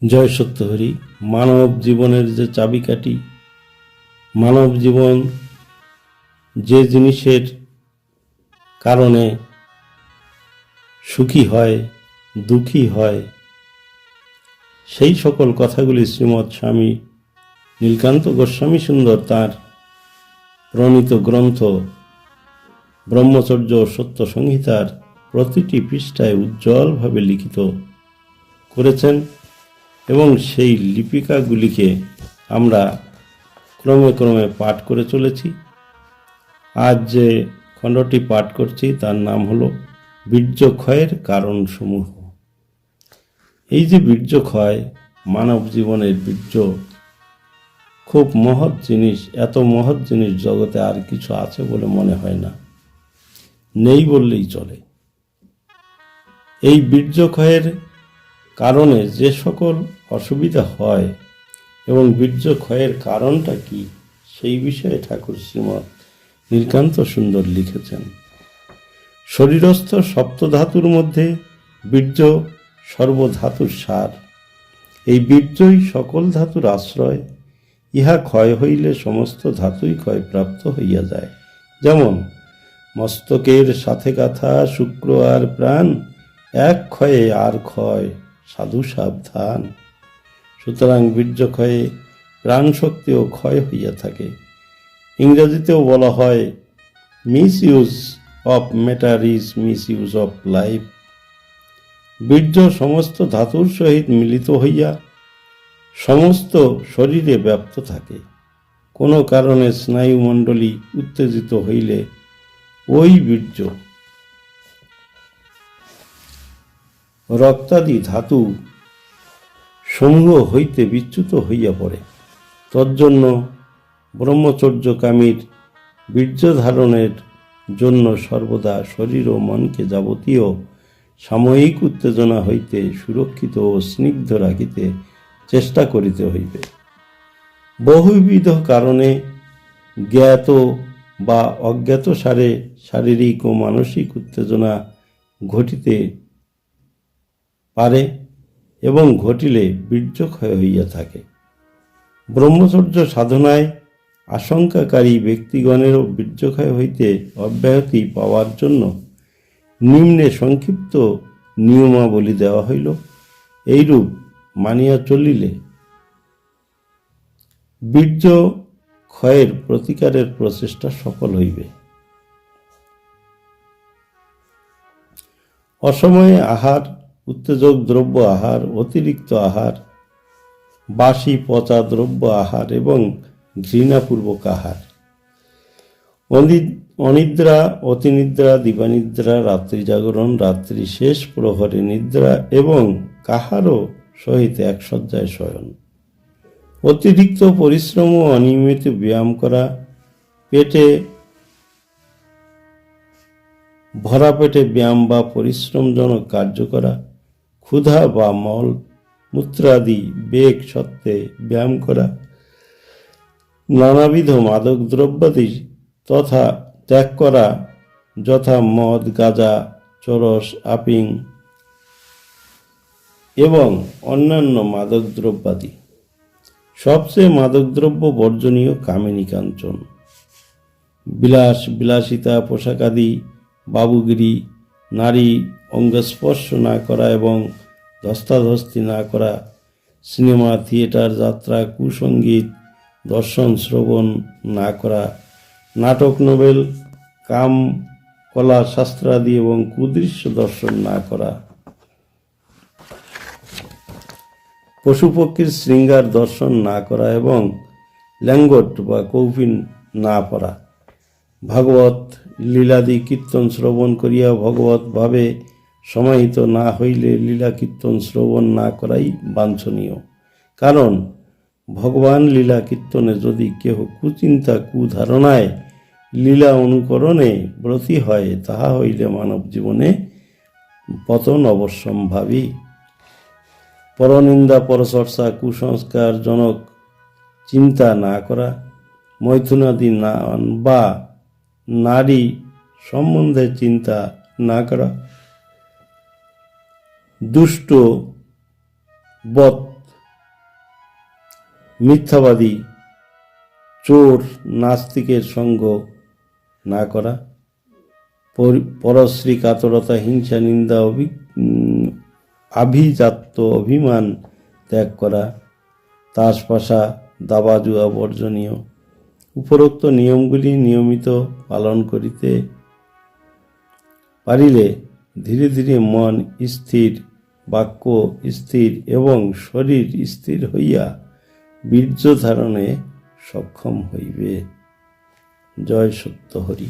জয় সত্যহরি। মানব জীবনের যে চাবিকাঠি, মানব জীবন যে জিনিসের কারণে সুখী হয়, দুঃখী হয়, সেই সকল কথাগুলি শ্রীমৎ স্বামী নীলকান্ত গোস্বামী সুন্দর তাঁর প্রণীত গ্রন্থ ব্রহ্মচর্য সত্য সংহিতার প্রতিটি পৃষ্ঠায় উজ্জ্বলভাবে লিখিত করেছেন এবং সেই লিপিকাগুলিকে আমরা ক্রমে ক্রমে পাঠ করে চলেছি। আজ যে খণ্ডটি পাঠ করছি তার নাম হলো বীর্যক্ষয়ের কারণসমূহ। এই যে বীর্যক্ষয়, মানব জীবনের বীর্য খুব মহৎ জিনিস। এত মহৎ জিনিস জগতে আর কিছু আছে বলে মনে হয় না, নেই বললেই চলে। এই বীর্যক্ষয়ের কারণে যে সকল অসুবিধা হয় এবং বীর্যক্ষয়ের কারণটা কি, সেই বিষয়ে ঠাকুর শ্রীমৎ নীলকান্ত সুন্দর লিখেছেন। শরীরস্থ সপ্তধাতুর মধ্যে বীর্য সর্বধাতুর সার। এই বীর্যই সকল ধাতুর আশ্রয়। ইহা ক্ষয় হইলে সমস্ত ধাতুই ক্ষয়প্রাপ্ত হইয়া যায়। যেমন মস্তকের সাথে গাথা শুক্র আর প্রাণ, এক ক্ষয়ে আর ক্ষয়, সাধু সাবধান। সুতরাং বীর্যক্ষয়ে প্রাণ শক্তিও ক্ষয় হইয়া থাকে। ইংরেজিতেও বলা হয় miss use of matter is miss use of life. বীর্য সমস্ত ধাতুর সহিত মিলিত হইয়া সমস্ত শরীরে ব্যাপ্ত থাকে। কোনো কারণে স্নায়ুমণ্ডলী উত্তেজিত হইলে ওই বীর্য রক্তাদি ধাতু সমূহ হইতে বিচ্যুত হইয়া পড়ে। তজ্জন্য ব্রহ্মচর্যকামীর বীর্য ধারণের জন্য সর্বদা শরীর ও মনকে যাবতীয় সাময়িক উত্তেজনা হইতে সুরক্ষিত ও স্নিগ্ধ রাখিতে চেষ্টা করিতে হইবে। বহুবিধ কারণে জ্ঞাত বা অজ্ঞাত সারে শারীরিক ও মানসিক উত্তেজনা ঘটিতে পারে এবং ঘটিলে বীর্যক্ষয় হইয়া থাকে। ব্রহ্মচর্য সাধনায় আশঙ্কাকারী ব্যক্তিগণেরও বীর্যক্ষয় হইতে অব্যাহতি পাওয়ার জন্য নিম্নে সংক্ষিপ্ত নিয়মাবলী দেওয়া হইল। এইরূপ মানিয়া চলিলে বীর্য ক্ষয়ের প্রতিকারের প্রচেষ্টা সফল হইবে। অসময়ে আহার, উত্তেজক দ্রব্য আহার, অতিরিক্ত আহার, বাসি পচা দ্রব্য আহার এবং ঘৃণাপূর্বক আহার, অনিদ্রা, অতিনিদ্রা, দিবানিদ্রা, রাত্রি জাগরণ, রাত্রি শেষ প্রহরে নিদ্রা এবং কাহারও সহিত এক শয্যায় শয়ন, অতিরিক্ত পরিশ্রম ও অনিয়মিত ব্যায়াম করা, ভরা পেটে ব্যায়াম বা পরিশ্রমজনক কার্য করা, ক্ষুধা বা মল মূত্রাদি বেগ সত্ত্বে ব্যায়াম করা, নানাবিধ মাদক দ্রব্যাদি তথা ত্যাগ করা, যথা মদ, গাঁজা, চরস, আফিং এবং অন্যান্য মাদক দ্রব্যাদি। সবচেয়ে মাদকদ্রব্য বর্জনীয় কামিনী কাঞ্চন, বিলাসিতা, পোশাকাদি, বাবুগিরি, নারী অঙ্গস্পর্শ না করা এবং ধস্তাধস্তি না করা, সিনেমা, থিয়েটার যাত্রা, কুসঙ্গীত, দর্শন শ্রবণ না করা, নাটক, নোবেল, কাম, কলা, শাস্ত্রাদি এবং কুদৃশ্য দর্শন না করা, পশু পক্ষীর শৃঙ্গার দর্শন না করা এবং ল্যাঙ্গট বা কৌপিন না পড়া, ভাগবত লীলাদি কীর্তন শ্রবণ করিয়া ভগবত ভাবে সমাহিত না হইলে লীলা কীর্তন শ্রবণ না করাই বাঞ্ছনীয়। কারণ ভগবান লীলা কীর্তনে যদি কেহ কুচিন্তা কুধারণায় লীলা অনুকরণে ব্রতী হয়, তাহা হইলে মানব জীবনে পতন অবশ্যম্ভাবী। পরনিন্দা, পরচর্চা, কুসংস্কারজনক চিন্তা না করা, মৈথুনাদি না বা নারী সম্বন্ধে চিন্তা না করা, দুষ্ট বৎ মিথ্যাবাদী, চোর, নাস্তিকের সঙ্গ না করা, পরশ্রী কাতরতা, হিংসা, নিন্দা, আভিজাত্য, অভিমান ত্যাগ করা, তাসপাশা, দাবা জুয়া বর্জনীয়। উপরোক্ত নিয়মগুলি নিয়মিত পালন করিতে পারিলে ধীরে ধীরে মন স্থির, বাক্য স্থির এবং শরীর স্থির হইয়া বীর্য ধারণে সক্ষম হইবে। জয় সত্য হরি।